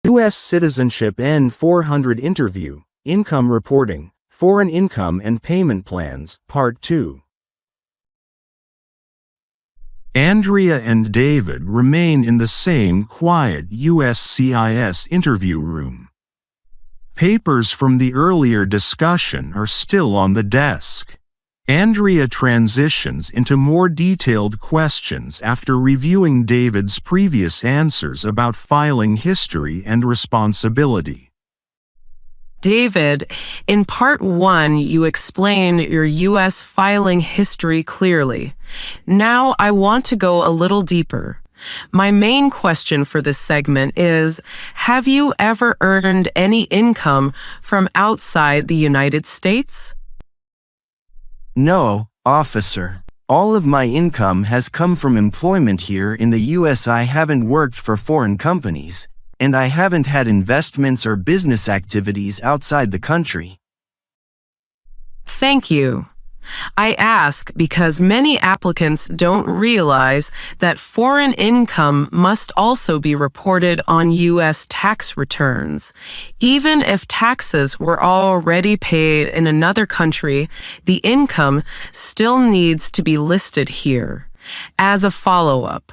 U.S. Citizenship N-400 Interview, Income Reporting, Foreign Income and Payment Plans, Part 2. Andrea and David remain in the same quiet USCIS interview room. Papers from the earlier discussion are still on the desk. Andrea transitions into more detailed questions after reviewing David's previous answers about filing history and responsibility. David, in Part 1, you explain your U.S. filing history clearly. Now I want to go a little deeper. My main question for this segment is, have you ever earned any income from outside the United States? No, officer. All of my income has come from employment here in the U.S. I haven't worked for foreign companies, and I haven't had investments or business activities outside the country. Thank you. I ask because many applicants don't realize that foreign income must also be reported on U.S. tax returns. Even if taxes were already paid in another country, the income still needs to be listed here. As a follow-up,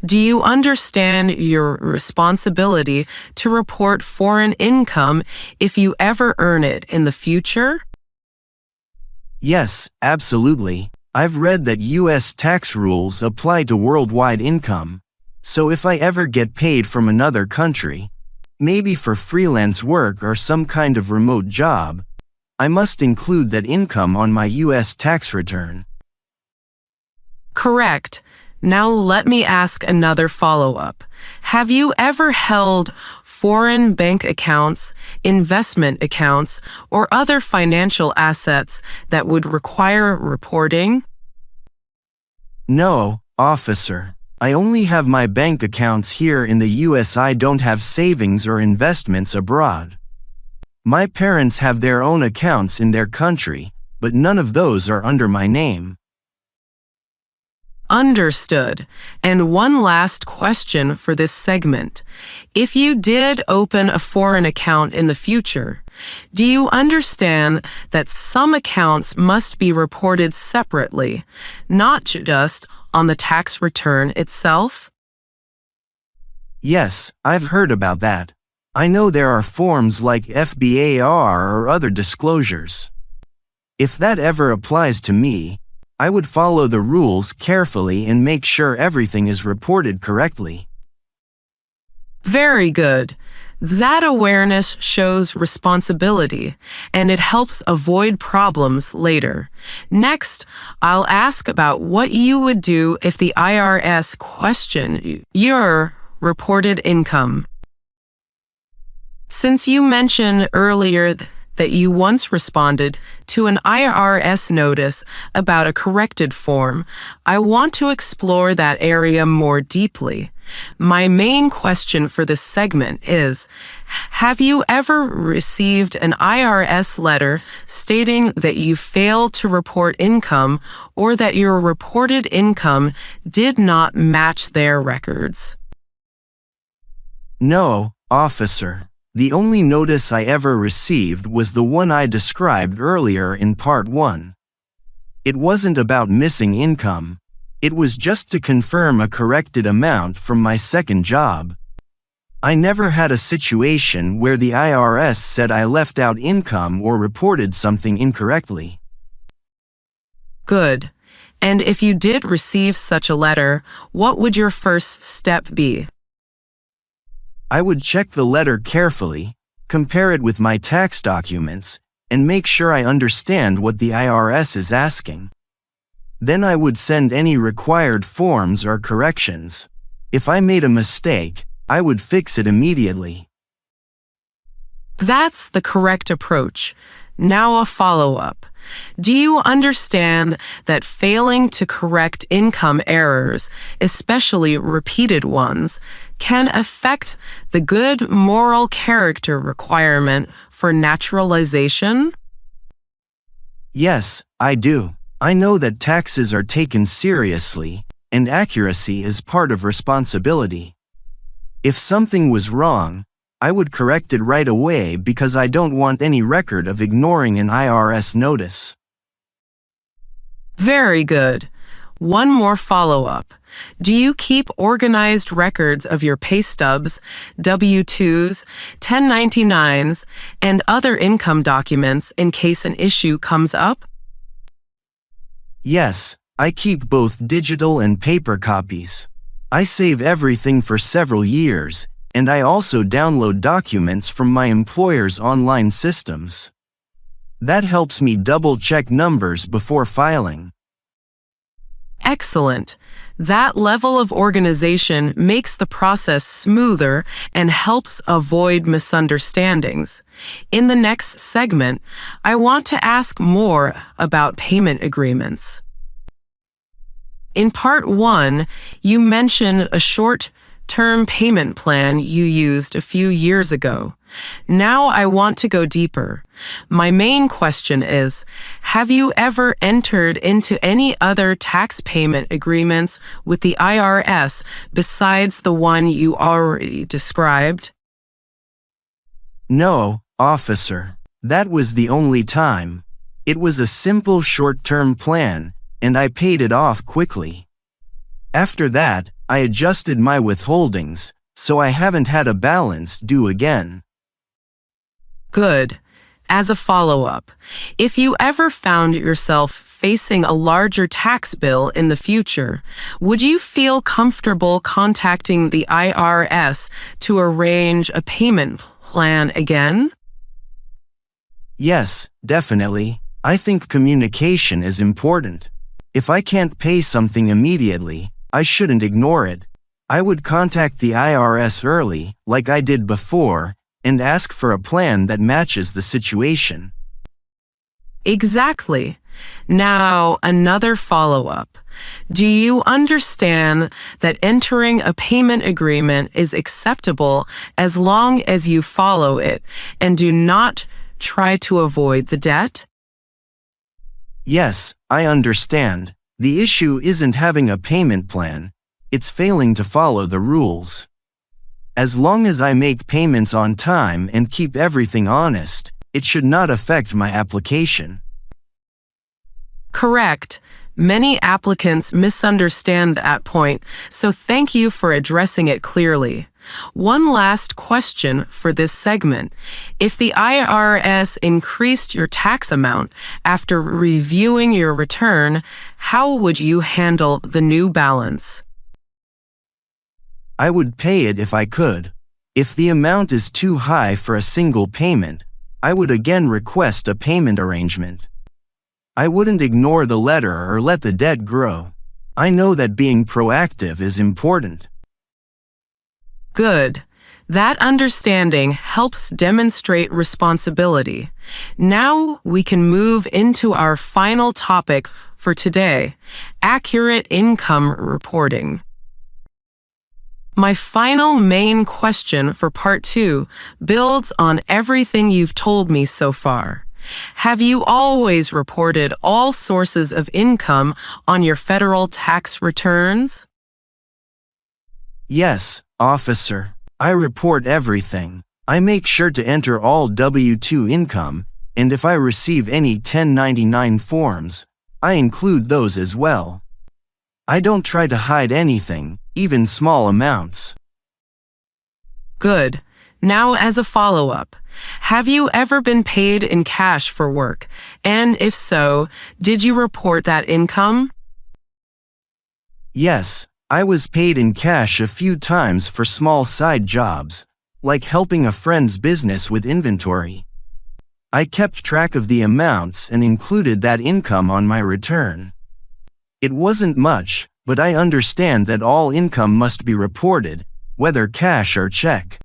do you understand your responsibility to report foreign income if you ever earn it in the future? Yes, absolutely. I've read that U.S. tax rules apply to worldwide income, so if I ever get paid from another country, maybe for freelance work or some kind of remote job, I must include that income on my U.S. tax return. Correct. Now let me ask another follow-up. Have you ever held foreign bank accounts, investment accounts, or other financial assets that would require reporting? No, officer. I only have my bank accounts here in the U.S. I don't have savings or investments abroad. My parents have their own accounts in their country, but none of those are under my name. Understood. And one last question for this segment. If you did open a foreign account in the future, do you understand that some accounts must be reported separately, not just on the tax return itself? Yes, I've heard about that. I know there are forms like FBAR or other disclosures. If that ever applies to me, I would follow the rules carefully and make sure everything is reported correctly. Very good. That awareness shows responsibility, and it helps avoid problems later. Next, I'll ask about what you would do if the IRS questioned your reported income. Since you mentioned earlier that you once responded to an IRS notice about a corrected form, I want to explore that area more deeply. My main question for this segment is, have you ever received an IRS letter stating that you failed to report income or that your reported income did not match their records? No, officer. The only notice I ever received was the one I described earlier in Part 1. It wasn't about missing income. It was just to confirm a corrected amount from my second job. I never had a situation where the IRS said I left out income or reported something incorrectly. Good. And if you did receive such a letter, what would your first step be? I would check the letter carefully, compare it with my tax documents, and make sure I understand what the IRS is asking. Then I would send any required forms or corrections. If I made a mistake, I would fix it immediately. That's the correct approach. Now a follow-up. Do you understand that failing to correct income errors, especially repeated ones, can affect the good moral character requirement for naturalization? Yes, I do. I know that taxes are taken seriously, and accuracy is part of responsibility. If something was wrong, I would correct it right away because I don't want any record of ignoring an IRS notice. Very good. One more follow-up. Do you keep organized records of your pay stubs, W-2s, 1099s, and other income documents in case an issue comes up? Yes, I keep both digital and paper copies. I save everything for several years, and I also download documents from my employer's online systems. That helps me double-check numbers before filing. Excellent. That level of organization makes the process smoother and helps avoid misunderstandings. In the next segment, I want to ask more about payment agreements. In Part 1, you mentioned a short-term payment plan you used a few years ago. Now I want to go deeper. My main question is, have you ever entered into any other tax payment agreements with the IRS besides the one you already described? No, officer. That was the only time. It was a simple short-term plan, and I paid it off quickly. After that, I adjusted my withholdings, so I haven't had a balance due again. Good. As a follow-up, if you ever found yourself facing a larger tax bill in the future, would you feel comfortable contacting the IRS to arrange a payment plan again? Yes, definitely. I think communication is important. If I can't pay something immediately, I shouldn't ignore it. I would contact the IRS early, like I did before, and ask for a plan that matches the situation. Exactly. Now, another follow-up. Do you understand that entering a payment agreement is acceptable as long as you follow it and do not try to avoid the debt? Yes, I understand. The issue isn't having a payment plan, it's failing to follow the rules. As long as I make payments on time and keep everything honest, it should not affect my application. Correct. Many applicants misunderstand that point, so thank you for addressing it clearly. One last question for this segment. If the IRS increased your tax amount after reviewing your return, how would you handle the new balance? I would pay it if I could. If the amount is too high for a single payment, I would again request a payment arrangement. I wouldn't ignore the letter or let the debt grow. I know that being proactive is important. Good. That understanding helps demonstrate responsibility. Now we can move into our final topic for today, accurate income reporting. My final main question for Part 2 builds on everything you've told me so far. Have you always reported all sources of income on your federal tax returns? Yes, officer. I report everything. I make sure to enter all W-2 income, and if I receive any 1099 forms, I include those as well. I don't try to hide anything, even small amounts. Good. Now, as a follow-up, have you ever been paid in cash for work? And if so, did you report that income? Yes, I was paid in cash a few times for small side jobs, like helping a friend's business with inventory. I kept track of the amounts and included that income on my return. It wasn't much, but I understand that all income must be reported, whether cash or check.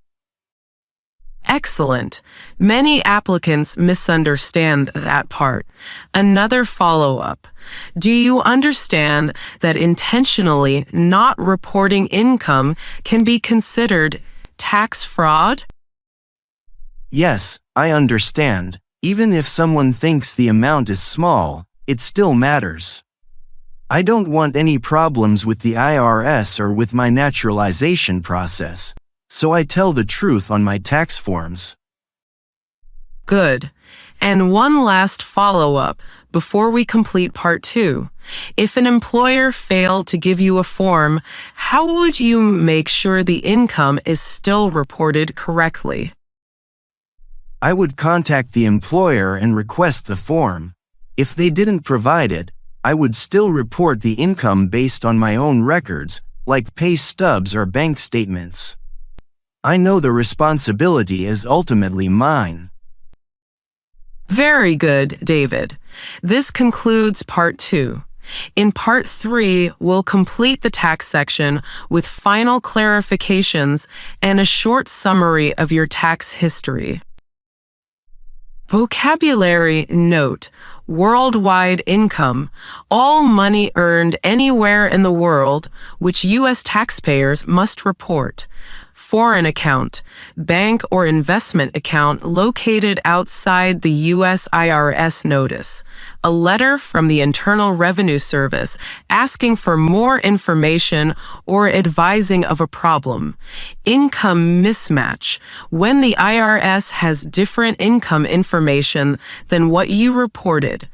Excellent. Many applicants misunderstand that part. Another follow-up. Do you understand that intentionally not reporting income can be considered tax fraud? Yes, I understand. Even if someone thinks the amount is small, it still matters. I don't want any problems with the IRS or with my naturalization process. so I tell the truth on my tax forms. Good. And one last follow-up before we complete part 2. If an employer failed to give you a form, how would you make sure the income is still reported correctly? I would contact the employer and request the form. If they didn't provide it, I would still report the income based on my own records, like pay stubs or bank statements. I know the responsibility is ultimately mine. Very good, David. This concludes part 2. In part 3, we'll complete the tax section with final clarifications and a short summary of your tax history. Vocabulary note: worldwide income, all money earned anywhere in the world, which U.S. taxpayers must report. Foreign account, bank or investment account located outside the U.S. IRS notice. A letter from the Internal Revenue Service asking for more information or advising of a problem. Income mismatch, when the IRS has different income information than what you reported.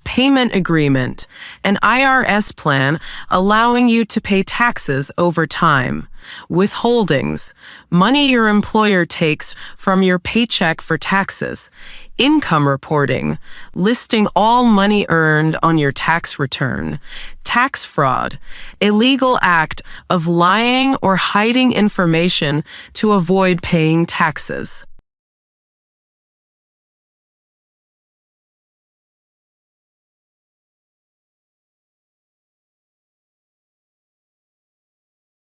Payment agreement, an IRS plan allowing you to pay taxes over time. Withholdings, money your employer takes from your paycheck for taxes. Income reporting, listing all money earned on your tax return. Tax fraud, a legal act of lying or hiding information to avoid paying taxes.